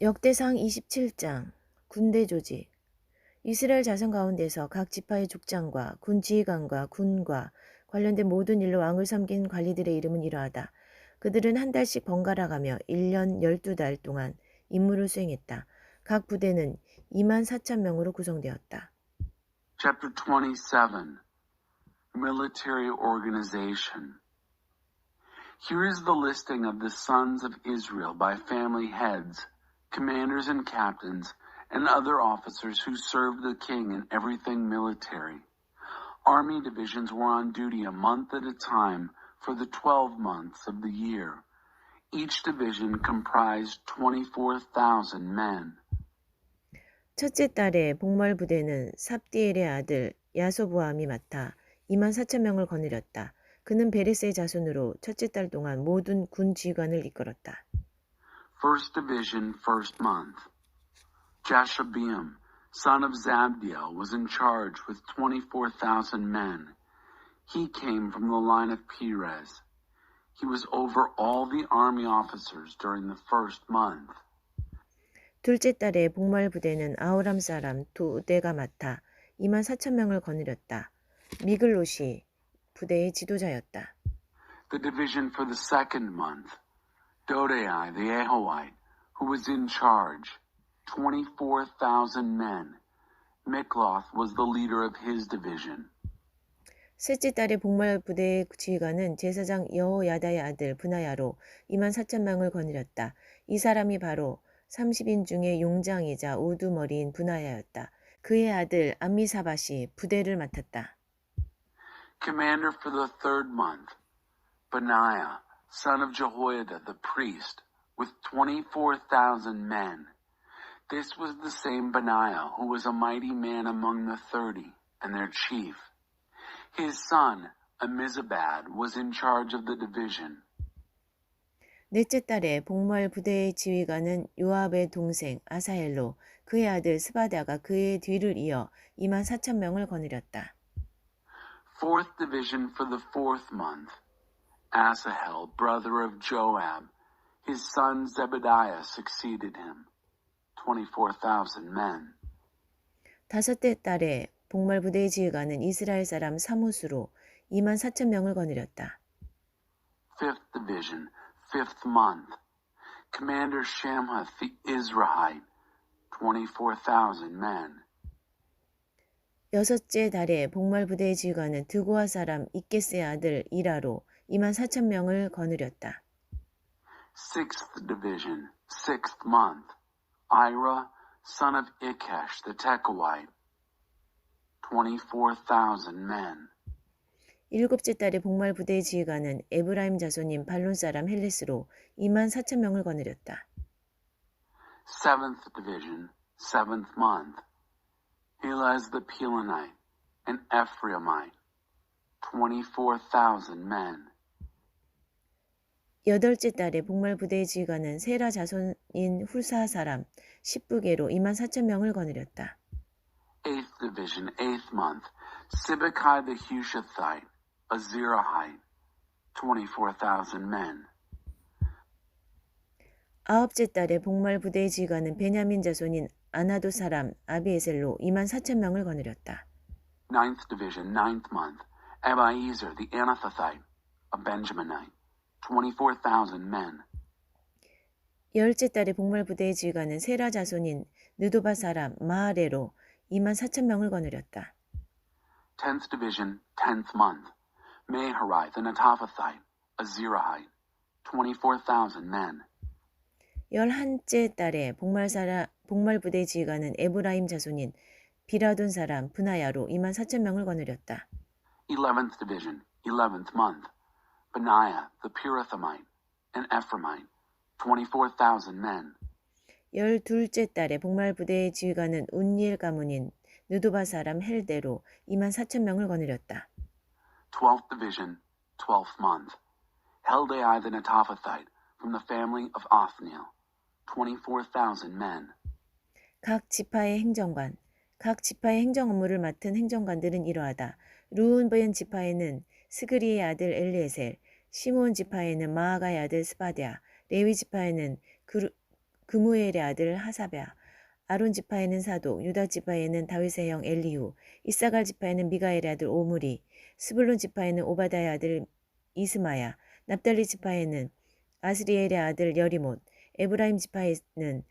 역대상 27장 군대 조직. 이스라엘 자손 가운데서 각 지파의 족장과 군 지휘관과 군과 관련된 모든 일로 왕을 섬긴 관리들의 이름은 이러하다. 그들은 한 달씩 번갈아 가며 1년 12달 동안 임무를 수행했다. 각 부대는 24,000명으로 구성되었다. Chapter 27, Military Organization. Here is the listing of the sons of Israel by family heads, commanders and captains, and other officers who served the king in everything military. Army divisions were on duty a month at a time for the 12 months of the year. Each division comprised 24,000 men. 첫째 달에 복말 부대는 삽디엘의 아들 야소보암이 맡아 24,000명을 거느렸다. 그는 베레스의 자손으로 첫째 달 동안 모든 군 지휘관을 이끌었다. First Division, first month. Jashobeam, son of Zabdiel, was in charge with 24,000 men. He came from the line of Perez. He was over all the army officers during the first month. 둘째 달에 복말 부대는 아우람 사람 도대가 맡아 24,000명을 거느렸다. 미글롯이 부대의 지도자였다. The division for the second month. Dodai the Ahoite, who was in charge, 24,000 men. Mikloth was the leader of his division. 셋째 달에 복말 부대의 지휘관은 제사장 여호야다의 아들 브나야로 24,000명을 거느렸다. 이 사람이 바로 30인 중에 용장이자 우두머리인 브나야였다. 그의 아들 암미사밧이 부대를 맡았다. Commander for the third month, Benaiah, son of Jehoiada the priest, with 24,000 men. This was the same Benaiah who was a mighty man among the 30 and their chief. His son, Amizabad, was in charge of the division. 넷째 달에 복말 부대의 지휘관은 요압의 동생 아사헬로 그의 아들 스바다가 그의 뒤를 이어 24,000명을 거느렸다. Fourth division for the fourth month. Asahel, brother of Joab. His son Zebediah succeeded him. 24,000 men. 다섯째 달에 복말 부대의 지휘관은 이스라엘 사람 사무스로 24,000명을 거느렸다. Fifth division, fifth month. Commander Shamhuth the Israelite. 24,000 men. 여섯째 달에 복말 부대의 지휘관은 드고아 사람 이게스의 아들 이라로 24,000명을 거느렸다. Sixth division, sixth month. Ira, son of Ikesh the Tekoite. 24,000 men. 일곱째 달에 복말 부대의 지휘관은 에브라임 자손인 발론 사람 헬레스로 24,000명을 거느렸다. Seventh division, seventh month. Helez the Pelonite, an Ephraimite. 24,000 men. 여덟째 달에 복말 부대의 지휘관은 세라 자손인 훌사 사람 십부게로 24,000명을 거느렸다. Eighth division, eighth month. Sibbecai the Hushathite, a Zerahite. 24,000 men. 아홉째 달에 복말 부대의 지휘관은 베냐민 자손인 아나도 사람 아비에셀로 24,000명을 거느렸다. Ninth division, ninth month. Abiezer the Anathothite, a Benjaminite. 24,000 men. 열째 달에 복말 부대의 지휘관은 세라 자손인 느도바 사람 마하레로 24,000명을 거느렸다. Tenth division, tenth month. Meharai the Netophathite, a Zerahite. 24,000 men. 열한째 달에 복말 부대의 지휘관은 에브라임 자손인 비라돈 사람 브나야로 24,000명을 거느렸다. 11th division, 11th month. Benaiah the Pirathonite, an Ephraimite. 24,000 men. 열둘째 달에 복말 부대의 지휘관은 운니엘 가문인 느도바 사람 헬데로 24,000명을 거느렸다. 12th division, 12th month. Heldai the Netophathite, from the family of Othniel. 24,000 men. 각 지파의 행정 업무를 맡은 행정관들은 이러하다. 루은벤 지파에는 스그리의 아들 엘리에셀, 시몬 지파에는 마아가의 아들 스바랴, 레위 지파에는 그무엘의 아들 하사랴, 아론 지파에는 사독, 유다 지파에는 다윗의 형 엘리후, 이사갈 지파에는 미가엘의 아들 오므리, 스불론 지파에는 오바다의 아들 이스마야, 납달리 지파에는 아스리엘의 아들 여리못, 에브라임 지파에는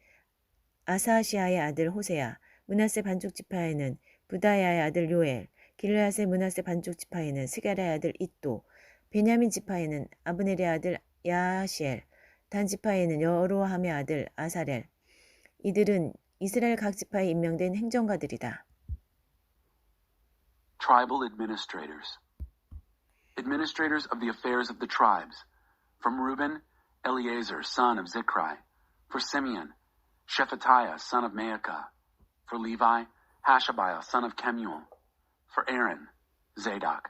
아사시아의 아들 호세야, 므낫세 반쪽 지파에는 부다야의 아들 요엘, 길르앗의 므낫세 반쪽 지파에는 스가랴의 아들 잇도, 베냐민 지파에는 아브넬의 아들 야시엘, 단 지파에는 여로함의 아들 아사렐. 이들은 이스라엘 각 지파에 임명된 행정가들이다. Tribal administrators. Administrators of the affairs of the tribes. From Reuben, Eleazar, son of Zichri. For Simeon, Shephatiah, son of Maacah. For Levi, Hashabiah, son of Kemuel. For Aaron, Zadok.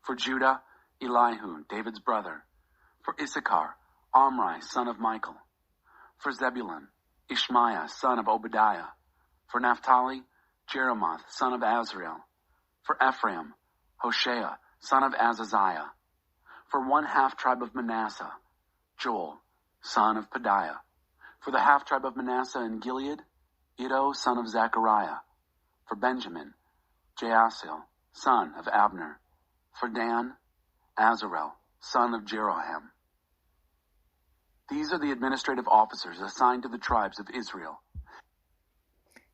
For Judah, Elihu, David's brother. For Issachar, Omri, son of Michael. For Zebulun, Ishmaiah, son of Obadiah. For Naphtali, Jeremoth, son of Azriel. For Ephraim, Hoshea, son of Azaziah. For 1/2 tribe of Manasseh, Joel, son of Pedaiah. For the 1/2 tribe of Manasseh in Gilead, Iddo, son of Zechariah. For Benjamin, Jaasiel, son of Abner. For Dan, Azarel, son of Jeroham. These are the administrative officers assigned to the tribes of Israel.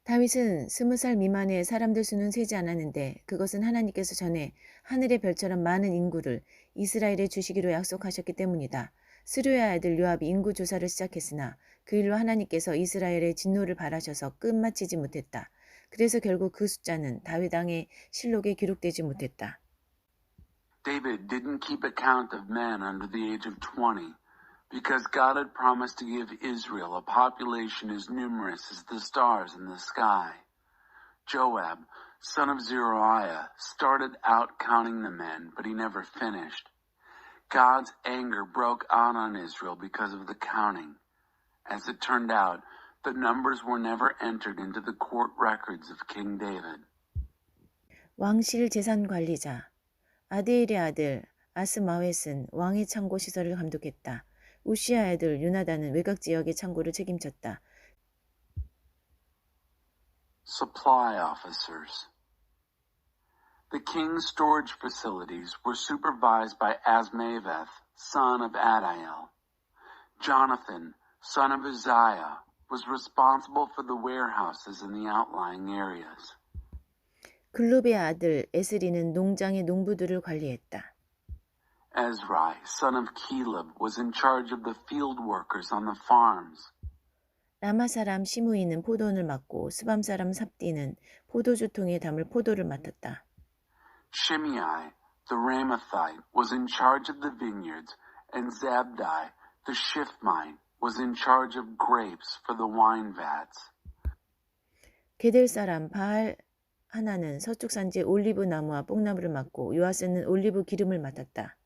다윗은 20살 미만의 사람들 수는 세지 않았는데 그것은 하나님께서 전에 하늘의 별처럼 많은 인구를 이스라엘에 주시기로 약속하셨기 때문이다. 스루의 아들 요압이 인구 조사를 시작했으나 그 일로 하나님께서 이스라엘의 진노를 바라셔서 끝마치지 못했다. 그래서 결국 그 숫자는 다윗 왕의 실록에 기록되지 못했다. David didn't keep account of men under the age of 20 because God had promised to give Israel a population as numerous as the stars in the sky. Joab, son of Zeruiah, started out counting the men, but he never finished. God's anger broke out on Israel because of the counting. As it turned out, the numbers were never entered into the court records of King David. 왕실 재산 관리자 아데일의 아들 아스마웻은 왕의 창고 시설을 감독했다. 우시아의 아들 유나단은 외곽 지역의 창고를 책임졌다. Supply officers. The king's storage facilities were supervised by Asmaveth, son of Adiel. Jonathan, son of Uzziah, was responsible for the warehouses in the outlying areas. 글룹의 아들 에스리는 농장의 농부들을 관리했다. Ezrai, son of Caleb, was in charge of the field workers on the farms. 라마 사람 시므이는 포도원을 맡고 스밤 사람 삽디는 포도주통에 담을 포도를 맡았다. Shimei, the Ramathite, was in charge of the vineyards, and Zabdi, the Shiphmite, was in charge of grapes for the wine vats. 게델 사람 바알 하나는 서쪽 산지의 올리브 나무와 뽕나무를 맡고 요아스는 올리브 기름을 맡았다.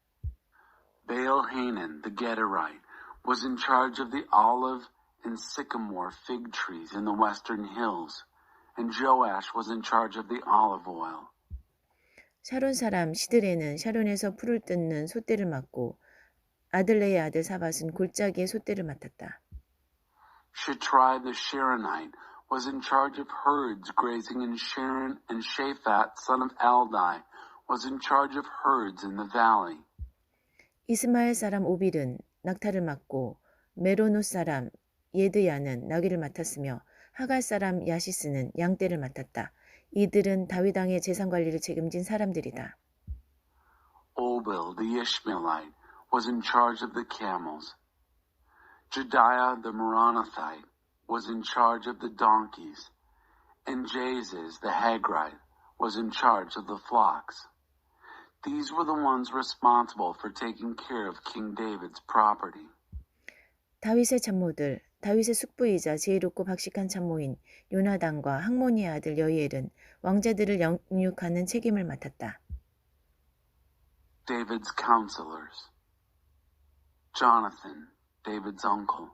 Baal-Hanan, the Gederite, was in charge of the olive and sycamore fig trees in the western hills, and Joash was in charge of the olive oil. 샤론 사람 시드레는 샤론에서 풀을 뜯는 솥대를 맡고 아들레의 아들 사밧은 골짜기의 솥대를 맡았다. Shitrai the Sharonite was in charge of herds grazing in Sharon, and Shaphat, son of Aldai, was in charge of herds in the valley. 이스마엘 사람 오빌은 낙타를 맡고 메로노 사람 예드야는 나귀를 맡았으며 하갈 사람 야시스는 양떼를 맡았다. 이들은 다윗 왕의 재산 관리를 책임진 사람들이다. Obel the Ishmaelite was in charge of the camels. Jediah the Meronothite was in charge of the donkeys, and Jaziz the Hagrite was in charge of the flocks. These were the ones responsible for taking care of King David's property. 다윗의 참모들, 다윗의 숙부이자 지혜롭고 박식한 참모인 요나단과 학모니의 아들 여이엘은 왕자들을 영육하는 책임을 맡았다. David's counselors. Jonathan, David's uncle,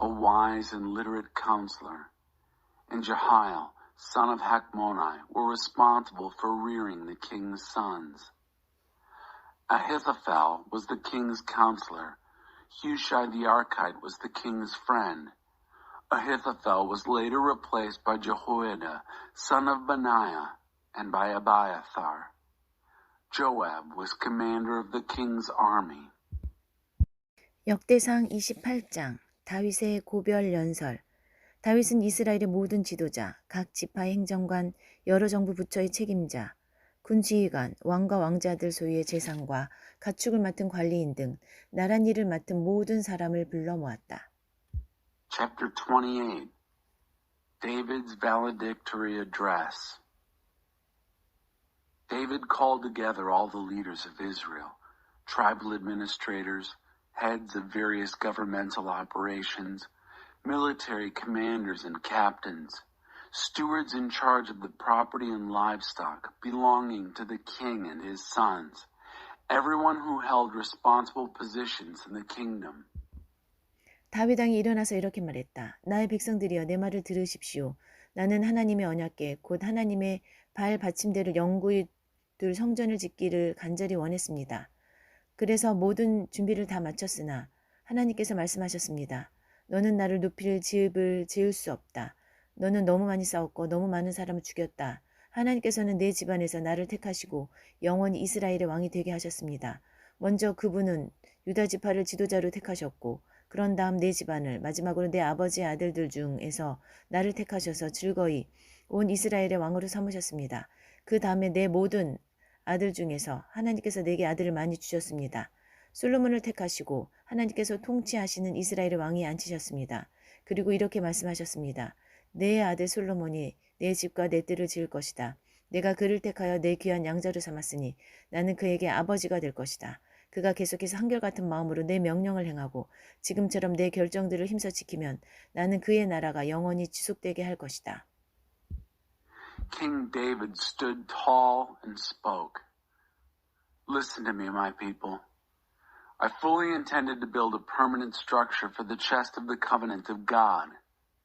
a wise and literate counselor, and Jehiel, son of Hachmoni, were responsible for rearing the king's sons. Ahithophel was the king's counselor. Hushai the Archite was the king's friend. Ahithophel was later replaced by Jehoiada, son of Benaiah, and by Abiathar. Joab was commander of the king's army. 역대상 28장 다윗의 고별 연설. 다윗은 이스라엘의 모든 지도자, 각 지파의 행정관, 여러 정부 부처의 책임자, 군 지휘관, 왕과 왕자들 소유의 재산과 가축을 맡은 관리인 등 나란 일을 맡은 모든 사람을 불러 모았다. Chapter 28. David's valedictory address. David called together all the leaders of Israel, tribal administrators, heads of various governmental operations, military commanders and captains, stewards in charge of the property and livestock belonging to the king and his sons, everyone who held responsible positions in the kingdom. 다윗 왕이 일어나서 이렇게 말했다. 나의 백성들이여 내 말을 들으십시오. 나는 하나님의 언약궤 곧 하나님의 발 받침대를 영구히 둘 성전을 짓기를 간절히 원했습니다. 그래서 모든 준비를 다 마쳤으나 하나님께서 말씀하셨습니다. 너는 나를 높일 집을 지을 수 없다. 너는 너무 많이 싸웠고 너무 많은 사람을 죽였다. 하나님께서는 내 집안에서 나를 택하시고 영원히 이스라엘의 왕이 되게 하셨습니다. 먼저 그분은 유다 지파를 지도자로 택하셨고 그런 다음 내 집안을 마지막으로 내 아버지의 아들들 중에서 나를 택하셔서 즐거이 온 이스라엘의 왕으로 삼으셨습니다. 그 다음에 내 모든 아들 중에서 하나님께서 내게 아들을 많이 주셨습니다. 솔로몬을 택하시고 하나님께서 통치하시는 이스라엘의 왕이 앉히셨습니다. 그리고 이렇게 말씀하셨습니다. 내 아들 솔로몬이 내 집과 내 뜰을 지을 것이다. 내가 그를 택하여 내 귀한 양자로 삼았으니 나는 그에게 아버지가 될 것이다. 그가 계속해서 한결같은 마음으로 내 명령을 행하고 지금처럼 내 결정들을 힘써 지키면 나는 그의 나라가 영원히 지속되게 할 것이다. King David stood tall and spoke. Listen to me, my people. I fully intended to build a permanent structure for the chest of the covenant of God,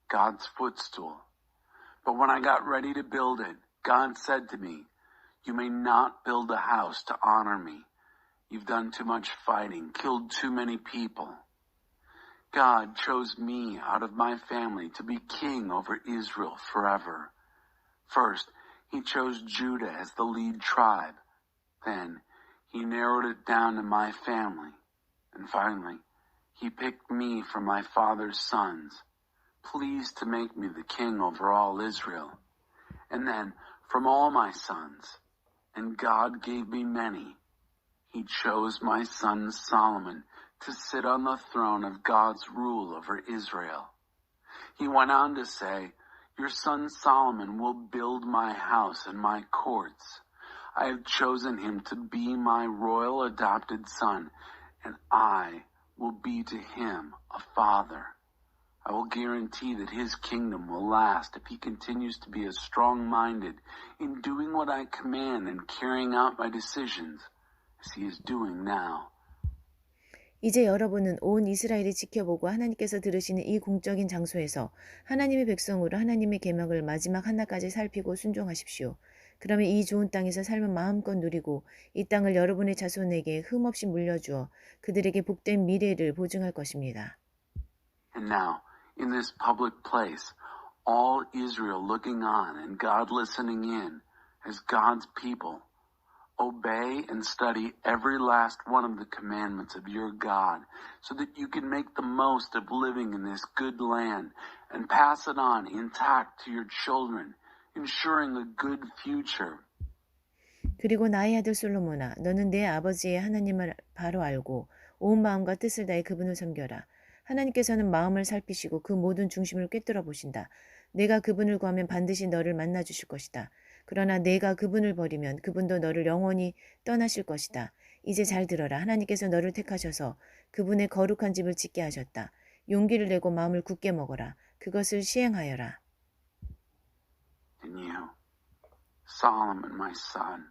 God's footstool. But when I got ready to build it, God said to me, "You may not build a house to honor me. You've done too much fighting, killed too many people." God chose me out of my family to be king over Israel forever. First, he chose Judah as the lead tribe. Then, he narrowed it down to my family. And finally, he picked me from my father's sons, pleased to make me the king over all Israel. And then, from all my sons, and God gave me many, he chose my son Solomon to sit on the throne of God's rule over Israel. He went on to say, "Your son Solomon will build my house and my courts. I have chosen him to be my royal adopted son, and I will be to him a father. I will guarantee that his kingdom will last if he continues to be as strong-minded in doing what I command and carrying out my decisions as he is doing now." 이제 여러분은 온 이스라엘이 지켜보고 하나님께서 들으시는 이 공적인 장소에서 하나님의 백성으로 하나님의 계명을 마지막 하나까지 살피고 순종하십시오. 그러면 이 좋은 땅에서 삶을 마음껏 누리고 이 땅을 여러분의 자손에게 흠없이 물려주어 그들에게 복된 미래를 보증할 것입니다. And now, in this public place, all Israel looking on and God listening in, as God's people, obey and study every last one of the commandments of your God so that you can make the most of living in this good land and pass it on intact to your children, ensuring a good future. 그리고 나의 아들 솔로몬아, 너는 내 아버지의 하나님을 바로 알고 온 마음과 뜻을 다해 그분을 섬겨라. 하나님께서는 마음을 살피시고 그 모든 중심을 꿰뚫어 보신다. 내가 그분을 구하면 반드시 너를 만나 주실 것이다. 그러나 내가 그분을 버리면 그분도 너를 영원히 떠나실 것이다. 이제 잘 들어라. 하나님께서 너를 택하셔서 그분의 거룩한 집을 짓게 하셨다. 용기를 내고 마음을 굳게 먹어라. 그것을 시행하여라. And you, Solomon, my son,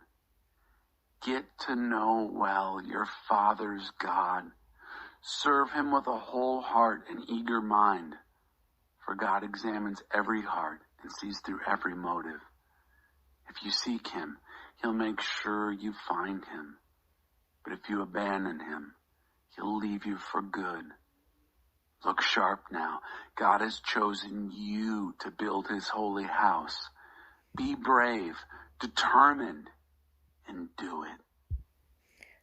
get to know well your father's God. Serve him with a whole heart and eager mind, for God examines every heart and sees through every motive. If you seek him, he'll make sure you find him. But if you abandon him, he'll leave you for good. Look sharp now. God has chosen you to build his holy house. Be brave, determined, and do it.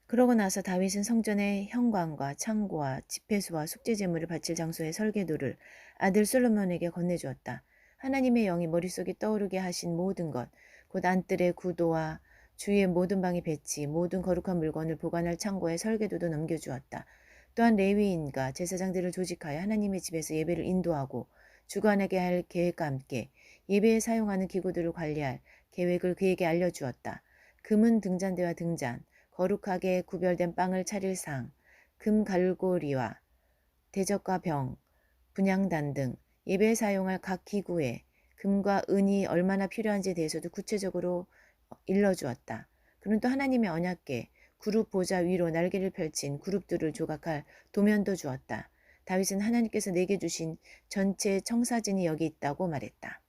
그러고 나서 다윗은 성전의 현관과 창고와 집회소와 속죄 제물을 바칠 장소의 설계도를 아들 솔로몬에게 건네주었다. 하나님의 영이 머릿속에 떠오르게 하신 모든 것, 곧 안뜰의 구도와 주위의 모든 방의 배치, 모든 거룩한 물건을 보관할 창고의 설계도도 넘겨주었다. 또한 레위인과 제사장들을 조직하여 하나님의 집에서 예배를 인도하고 주관하게 할 계획과 함께 예배에 사용하는 기구들을 관리할 계획을 그에게 알려주었다. 금은 등잔대와 등잔, 거룩하게 구별된 빵을 차릴 상, 금 갈고리와 대접과 병, 분향단 등 예배에 사용할 각 기구에 금과 은이 얼마나 필요한지에 대해서도 구체적으로 일러주었다. 그는 또 하나님의 언약궤, 그룹 보좌 위로 날개를 펼친 그룹들을 조각할 도면도 주었다. 다윗은 하나님께서 내게 주신 전체 청사진이 여기 있다고 말했다.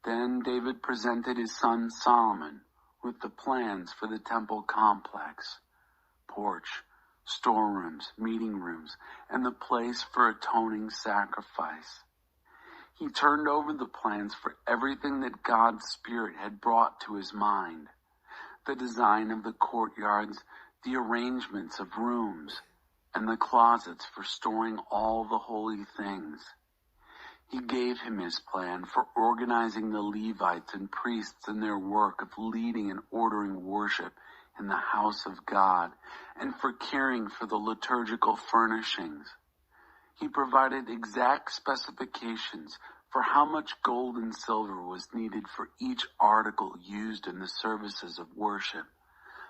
Then David presented his son Solomon with the plans for the temple complex, porch, storerooms, meeting rooms, and the place for atoning sacrifice. He turned over the plans for everything that God's Spirit had brought to his mind. The design of the courtyards, the arrangements of rooms, and the closets for storing all the holy things. He gave him his plan for organizing the Levites and priests in their work of leading and ordering worship in the house of God, and for caring for the liturgical furnishings. He provided exact specifications for how much gold and silver was needed for each article used in the services of worship.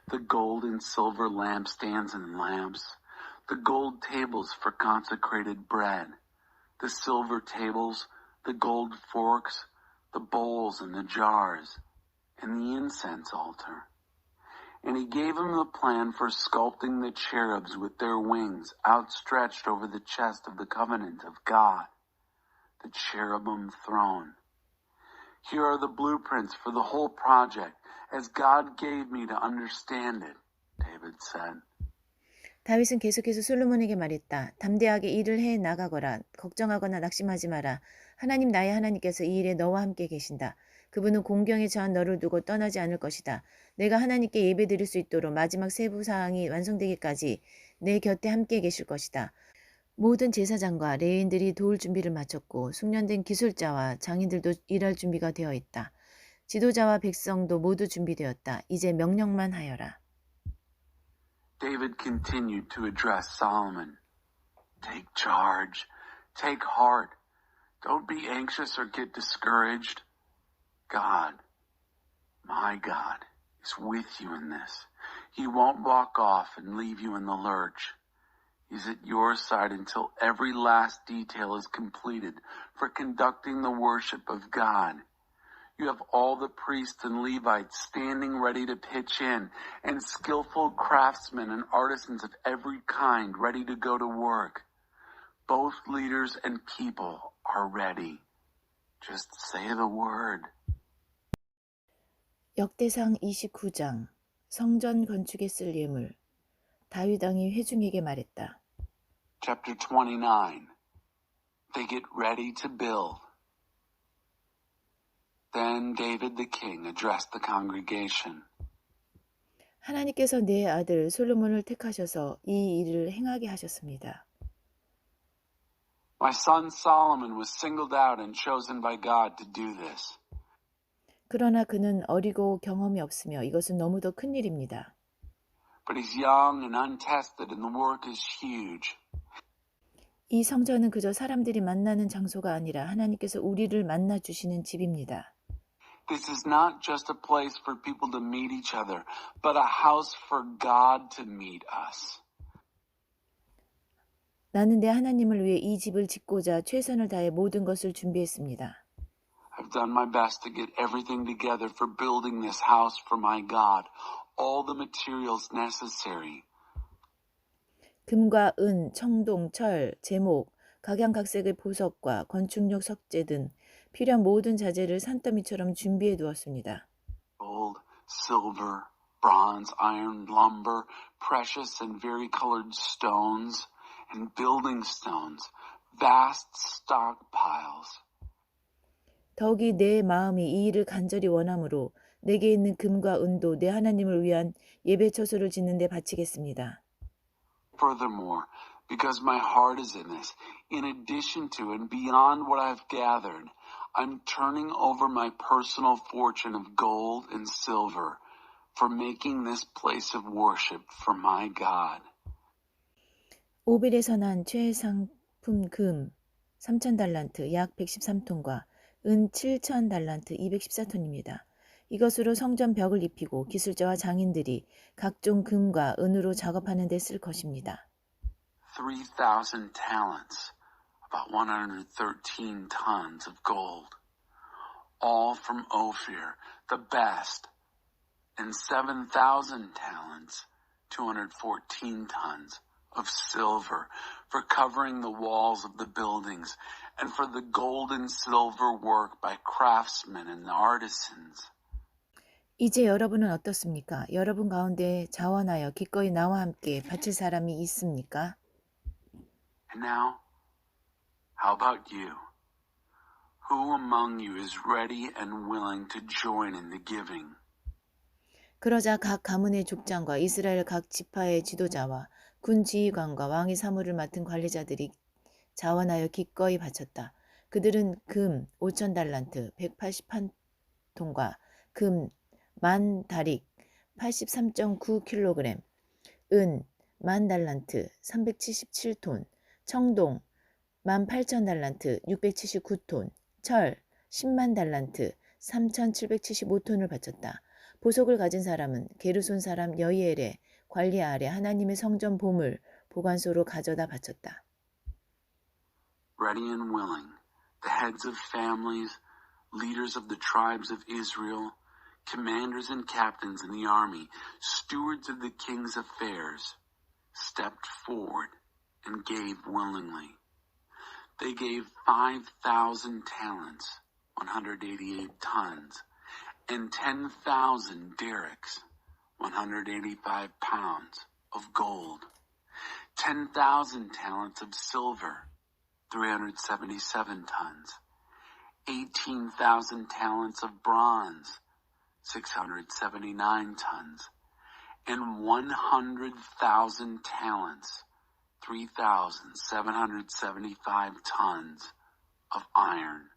The gold and silver lampstands and lamps, the gold tables for consecrated bread, the silver tables, the gold forks, the bowls and the jars, and the incense altar. And he gave him the plan for sculpting the cherubs with their wings outstretched over the chest of the covenant of God, the cherubim throne. Here are the blueprints for the whole project, as God gave me to understand it, David said. 다윗은 계속해서 솔로몬에게 말했다. 담대하게 일을 해 나가거라. 걱정하거나 낙심하지 마라. 하나님 나의 하나님께서 이 일에 너와 함께 계신다. 그분은 공경에 처한 너를 두고 떠나지 않을 것이다. 내가 하나님께 예배드릴 수 있도록 마지막 세부사항이 완성되기까지 내 곁에 함께 계실 것이다. 모든 제사장과 레위인들이 도울 준비를 마쳤고 숙련된 기술자와 장인들도 일할 준비가 되어 있다. 지도자와 백성도 모두 준비되었다. 이제 명령만 하여라. David continued to address Solomon. Take charge. Take heart. Don't be anxious or get discouraged. God, my God, is with you in this. He won't walk off and leave you in the lurch. He's at your side until every last detail is completed for conducting the worship of God. You have all the priests and Levites standing ready to pitch in, and skillful craftsmen and artisans of every kind ready to go to work. Both leaders and people are ready. Just say the word. 역대상 29장 성전 건축에 쓸 예물. 다윗 왕이 회중에게 말했다. Chapter 29. They get ready to build. Then David the king addressed the congregation. 하나님께서 내 아들 솔로몬을 택하셔서 이 일을 행하게 하셨습니다. My son Solomon was singled out and chosen by God to do this. 그러나 그는 어리고 경험이 없으며 이것은 너무도 큰 일입니다. But he's young and untested and the work is huge. 이 성전은 그저 사람들이 만나는 장소가 아니라 하나님께서 우리를 만나 주시는 집입니다. This is not just a place for people to meet each other, but a house for God to meet us. 나는 내 하나님을 위해 이 집을 짓고자 최선을 다해 모든 것을 준비했습니다. I've done my best to get everything together for building this house for my God, all the materials necessary. 금과 은, 청동, 철, 제목, 각양각색의 보석과 건축용 석재 등 필요한 모든 자재를 산더미처럼 준비해 두었습니다. Gold, silver, bronze, iron, lumber, precious and varicolored stones, and building stones, vast stockpiles. 더욱이 내 마음이 이 일을 간절히 원하므로 내게 있는 금과 은도 내 하나님을 위한 예배 처소를 짓는 데 바치겠습니다. Furthermore, because my heart is in this, in addition to and beyond what I've gathered, I'm turning over my personal fortune of gold and silver for making this place of worship for my God. 오빌에서 난 최상품 금 3,000달란트 약 113톤과 은 7,000달란트 214톤입니다. 이것으로 성전 벽을 입히고 기술자와 장인들이 각종 금과 은으로 작업하는 데 쓸 것입니다. 3,000 talents, about 113 tons of gold, all from Ophir, the best, and 7,000 talents, 214 tons of silver for covering the walls of the buildings and for the gold and silver work by craftsmen and artisans. 이제 여러분은 어떻습니까? 여러분 가운데 자원하여 기꺼이 나와 함께 바칠 사람이 있습니까? And now, how about you? Who among you is ready and willing to join in the giving? 그러자 각 가문의 족장과 이스라엘 각 지파의 지도자와 군 지휘관과 왕의 사무를 맡은 관리자들이 자원하여 기꺼이 바쳤다. 그들은 금 5,000달란트 188톤과 금 10,000다릭 83.9kg, 은 10,000달란트 377톤, 청동 18,000달란트 679톤, 철 100,000달란트 3,775톤을 바쳤다. 보석을 가진 사람은 게르손 사람 여이엘의 관리 아래 하나님의 성전 보물 보관소로 가져다 바쳤다. Ready and willing, the heads of families, leaders of the tribes of Israel, commanders and captains in the army, stewards of the king's affairs, stepped forward and gave willingly. They gave 5,000 talents, 188 tons, and 10,000 derricks, 185 pounds of gold, 10,000 talents of silver, 377 tons, 18,000 talents of bronze, 679 tons, and 100,000 talents, 3,775 tons of iron.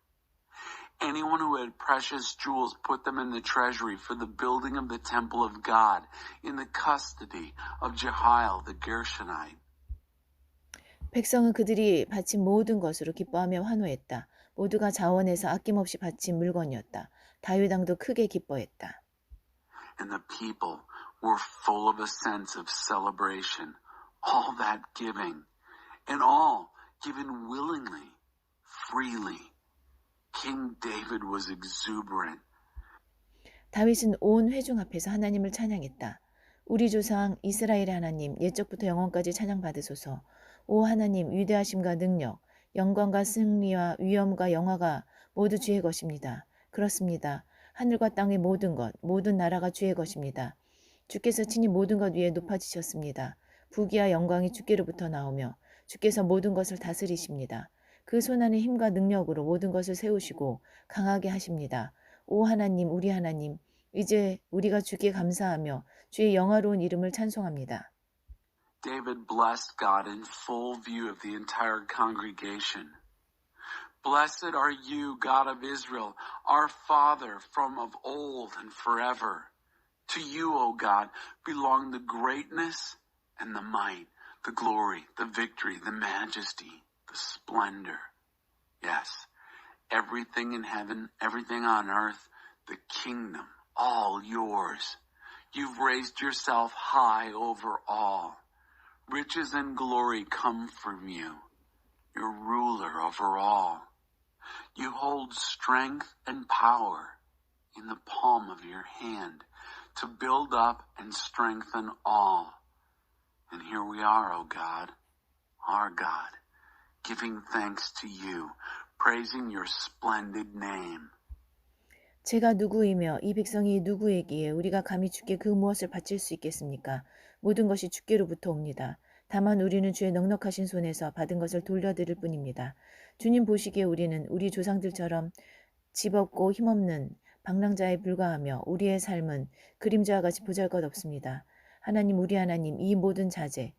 Anyone who had precious jewels put them in the treasury for the building of the temple of God in the custody of Jehiel the Gershonite. 백성은 그들이 바친 모든 것으로 기뻐하며 환호했다. 모두가 자원해서 아낌없이 바친 물건이었다. 다윗 왕도 크게 기뻐했다. And the people were full of a sense of celebration, all that giving, and all given willingly, freely. King David was exuberant. 다윗은 온 회중 앞에서 하나님을 찬양했다. 우리 조상 이스라엘의 하나님 옛적부터 영원까지 찬양받으소서. 오 하나님 위대하심과 능력, 영광과 승리와 위엄과 영화가 모두 주의 것입니다. 그렇습니다. 하늘과 땅의 모든 것, 모든 나라가 주의 것입니다. 주께서 친히 모든 것 위에 높아지셨습니다. 부귀와 영광이 주께로부터 나오며 주께서 모든 것을 다스리십니다. 그 손안의 힘과 능력으로 모든 것을 세우시고 강하게 하십니다. 오 하나님, 우리 하나님, 이제 우리가 주께 감사하며 주의 영화로운 이름을 찬송합니다. David blessed God in full view of the entire congregation. Blessed are you, God of Israel, our Father from of old and forever. To you, O God, belong the greatness and the might, the glory, the victory, the majesty, the splendor. Yes, everything in heaven, everything on earth, the kingdom, all yours. You've raised yourself high over all. Riches and glory come from you. You're ruler over all. You hold strength and power in the palm of your hand to build up and strengthen all. And here we are, O God, our God, giving thanks to you, praising your splendid name. 제가 누구이며 이 백성이 누구이기에 우리가 감히 주께 그 무엇을 바칠 수 있겠습니까? 모든 것이 주께로부터 옵니다. 다만 우리는 주의 넉넉하신 손에서 받은 것을 돌려드릴 뿐입니다. 주님 보시기에 우리는 우리 조상들처럼 집 없고 힘없는 방랑자에 불과하며 우리의 삶은 그림자와 같이 보잘것없습니다. 하나님, 우리 하나님, 이 모든 자재,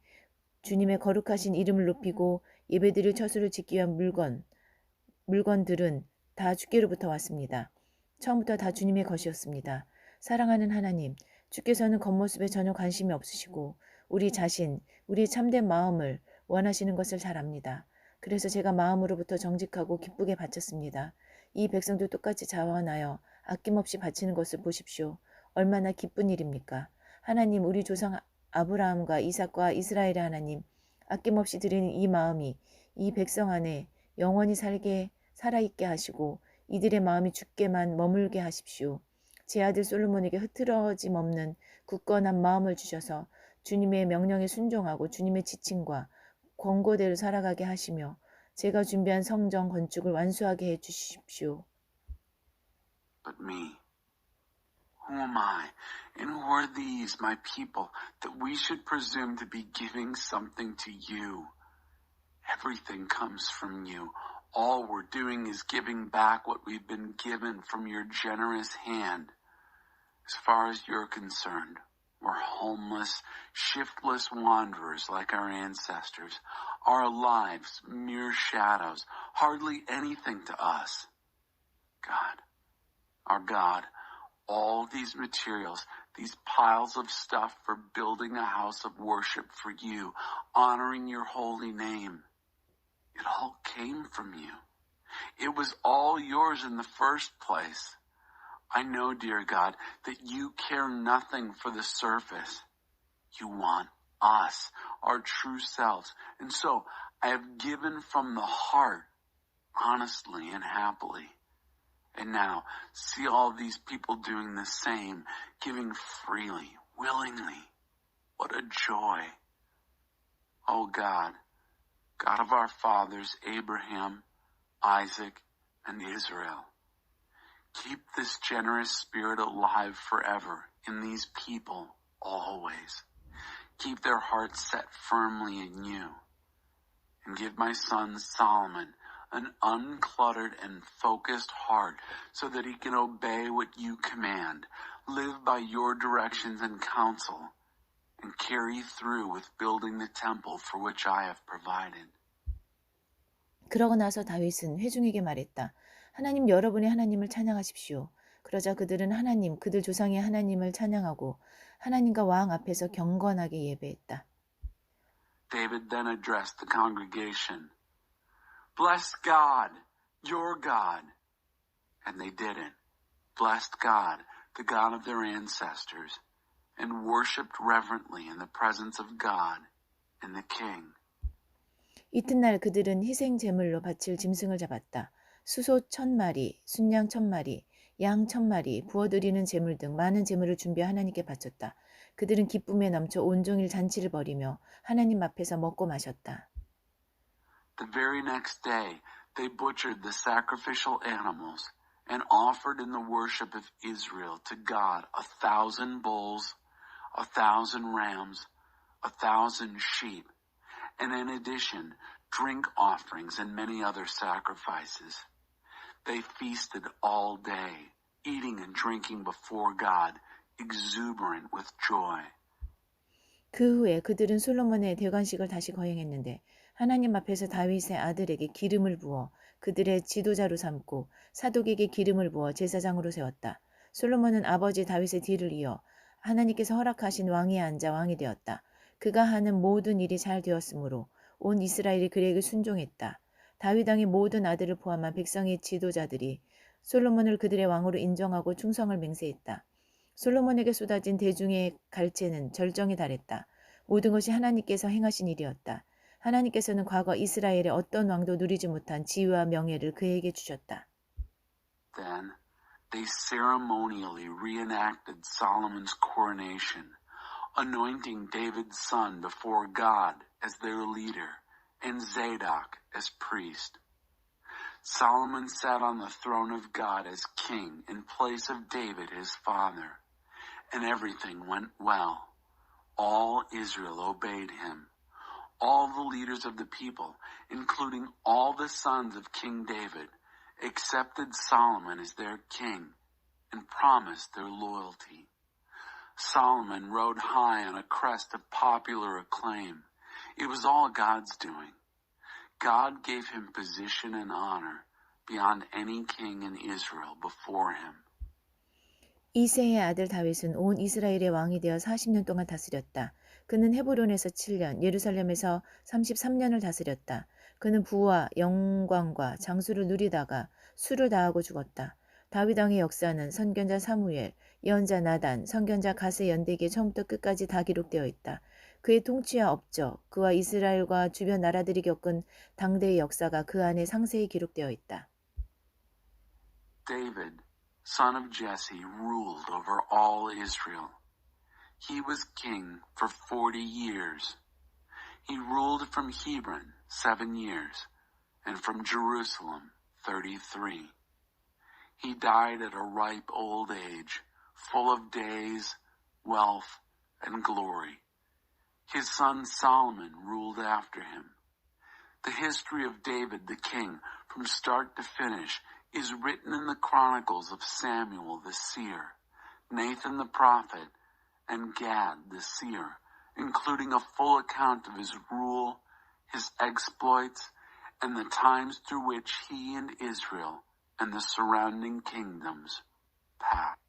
주님의 거룩하신 이름을 높이고 예배드릴 처소를 짓기 위한 물건들은 다 주께로부터 왔습니다. 처음부터 다 주님의 것이었습니다. 사랑하는 하나님, 주께서는 겉모습에 전혀 관심이 없으시고 우리 자신, 우리 참된 마음을 원하시는 것을 잘 압니다. 그래서 제가 마음으로부터 정직하고 기쁘게 바쳤습니다. 이 백성도 똑같이 자원하여 아낌없이 바치는 것을 보십시오. 얼마나 기쁜 일입니까? 하나님, 우리 조상 아브라함과 이삭과 이스라엘의 하나님, 아낌없이 드리는 이 마음이 이 백성 안에 영원히 살아있게 하시고 이들의 마음이 주께만 머물게 하십시오. 제 아들 솔로몬에게 흐트러짐 없는 굳건한 마음을 주셔서 주님의 명령에 순종하고 주님의 지침과 권고대로 살아가게 하시며 제가 준비한 성전 건축을 완수하게 해 주십시오. But me, who am I, and who are these, my people, that we should presume to be giving something to you? Everything comes from you. All we're doing is giving back what we've been given from your generous hand. As far as you're concerned, we're homeless, shiftless wanderers like our ancestors. Our lives, mere shadows, hardly anything to us. God, our God, all these materials, these piles of stuff for building a house of worship for you, honoring your holy name, it all came from you. It was all yours in the first place. I know, dear God, that you care nothing for the surface. You want us, our true selves. And so I have given from the heart, honestly and happily. And now see all these people doing the same, giving freely, willingly. What a joy. Oh God, God of our fathers, Abraham, Isaac, and Israel. Keep this generous spirit alive forever in these people always. Keep their hearts set firmly in you. And give my son Solomon an uncluttered and focused heart so that he can obey what you command, live by your directions and counsel, and carry through with building the temple for which I have provided. 그러고 나서 다윗은 회중에게 말했다. 하나님, 여러분의 하나님을 찬양하십시오. 그러자 그들은 하나님, 그들 조상의 하나님을 찬양하고 하나님과 왕 앞에서 경건하게 예배했다. David then addressed the congregation. Bless God, your God. And they didn't. Blessed God, the God of their ancestors, and worshipped reverently in the presence of God and the king. 이튿날 그들은 희생 제물로 바칠 짐승을 잡았다. 수소 1000마리, 순양 1000마리, 양 1000마리, 부어드리는 제물 등 많은 제물을 준비해 하나님께 바쳤다. 그들은 기쁨에 넘쳐 온종일 잔치를 벌이며 하나님 앞에서 먹고 마셨다. The very next day, they butchered the sacrificial animals and offered in the worship of Israel to God 1,000 bulls, 1,000 rams, 1,000 sheep, and in addition, drink offerings and many other sacrifices. They feasted all day, eating and drinking before God, exuberant with joy. 그 후에 그들은 솔로몬의 대관식을 다시 거행했는데 하나님 앞에서 다윗의 아들에게 기름을 부어 그들의 지도자로 삼고 사독에게 기름을 부어 제사장으로 세웠다. 솔로몬은 아버지 다윗의 뒤를 이어 하나님께서 허락하신 왕위에 앉아 왕이 되었다. 그가 하는 모든 일이 잘 되었으므로 온 이스라엘이 그에게 순종했다. 다윗 왕의 모든 아들을 포함한 백성의 지도자들이 솔로몬을 그들의 왕으로 인정하고 충성을 맹세했다. 솔로몬에게 쏟아진 대중의 갈채는 절정에 달했다. 모든 것이 하나님께서 행하신 일이었다. 하나님께서는 과거 이스라엘의 어떤 왕도 누리지 못한 지위와 명예를 그에게 주셨다. Then they ceremonially reenacted Solomon's coronation, anointing David's son before God as their leader and Zadok as priest. Solomon sat on the throne of God as king in place of David his father, and everything went well. All Israel obeyed him. All the leaders of the people, including all the sons of King David, accepted Solomon as their king and promised their loyalty. Solomon rode high on a crest of popular acclaim. It was all God's doing. God gave him position and honor beyond any king in Israel before him. 이새의 아들 다윗은 온 이스라엘의 왕이 되어 40년 동안 다스렸다. 그는 헤브론에서 7년, 예루살렘에서 33년을 다스렸다. 그는 부와 영광과 장수를 누리다가 수를 다하고 죽었다. 다윗 왕의 역사는 선견자 사무엘, 예언자 나단, 선견자 갓의 연대기에 처음부터 끝까지 다 기록되어 있다. 그의 통치와 업적, 그와 이스라엘과 주변 나라들이 겪은 당대의 역사가 그 안에 상세히 기록되어 있다. David, son of Jesse, ruled over all Israel. He was king for 40 years. He ruled from Hebron 7 years, and from Jerusalem 33. He died at a ripe old age, full of days, wealth, and glory. His son Solomon ruled after him. The history of David the king, from start to finish, is written in the chronicles of Samuel the seer, Nathan the prophet, and Gad the seer, including a full account of his rule, his exploits, and the times through which he and Israel and the surrounding kingdoms passed.